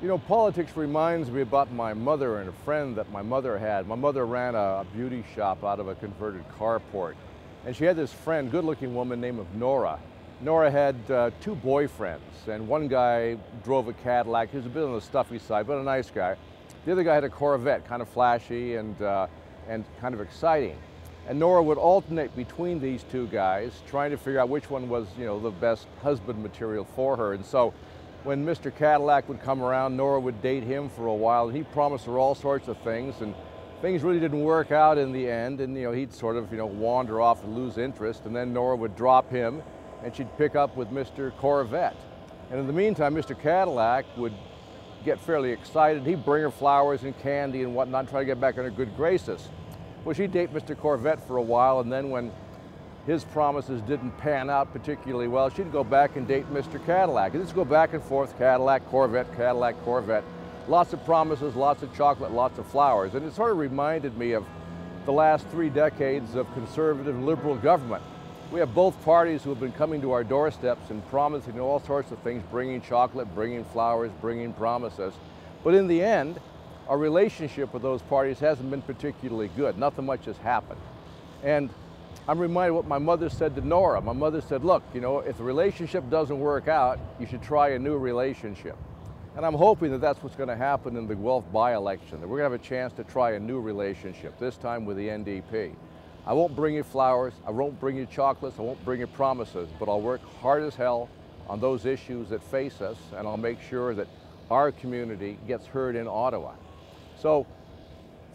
You know, politics reminds me about my mother and a friend that my mother had. My mother ran a beauty shop out of a converted carport. And she had this friend, good-looking woman named Nora. Nora had two boyfriends, and one guy drove a Cadillac. He was a bit on the stuffy side, but a nice guy. The other guy had a Corvette, kind of flashy and kind of exciting. And Nora would alternate between these two guys, trying to figure out which one was, you know, the best husband material for her. And so when Mr. Cadillac would come around, Nora would date him for a while, and he promised her all sorts of things, and things really didn't work out in the end, and he'd sort of wander off and lose interest, and then Nora would drop him, and she'd pick up with Mr. Corvette. And in the meantime, Mr. Cadillac would get fairly excited. He'd bring her flowers and candy and whatnot, try to get back in her good graces. Well, she'd date Mr. Corvette for a while, and then when his promises didn't pan out particularly well, she'd go back and date Mr. Cadillac. And just go back and forth, Cadillac, Corvette, Cadillac, Corvette. Lots of promises, lots of chocolate, lots of flowers. And it sort of reminded me of the last 3 decades of conservative liberal government. We have both parties who have been coming to our doorsteps and promising all sorts of things, bringing chocolate, bringing flowers, bringing promises. But in the end, our relationship with those parties hasn't been particularly good. Nothing much has happened. And I'm reminded what my mother said to Nora. My mother said, look, if the relationship doesn't work out, you should try a new relationship. And I'm hoping that that's what's going to happen in the Guelph by-election, that we're going to have a chance to try a new relationship, this time with the NDP. I won't bring you flowers, I won't bring you chocolates, I won't bring you promises, but I'll work hard as hell on those issues that face us, and I'll make sure that our community gets heard in Ottawa. So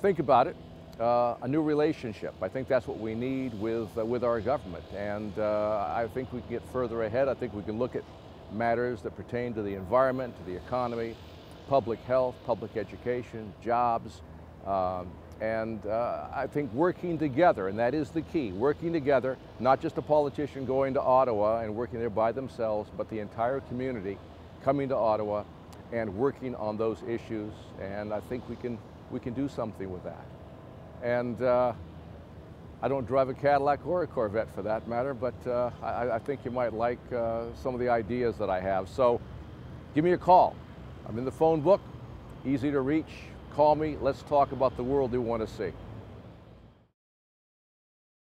think about it. A new relationship. I think that's what we need with our government, and I think we can get further ahead. I think we can look at matters that pertain to the environment, to the economy, public health, public education, jobs, and I think working together, and that is the key, working together, not just a politician going to Ottawa and working there by themselves, but the entire community coming to Ottawa and working on those issues, and I think we can do something with that. And I don't drive a Cadillac or a Corvette for that matter, but I think you might like some of the ideas that I have. So give me a call. I'm in the phone book, easy to reach. Call me, let's talk about the world you want to see.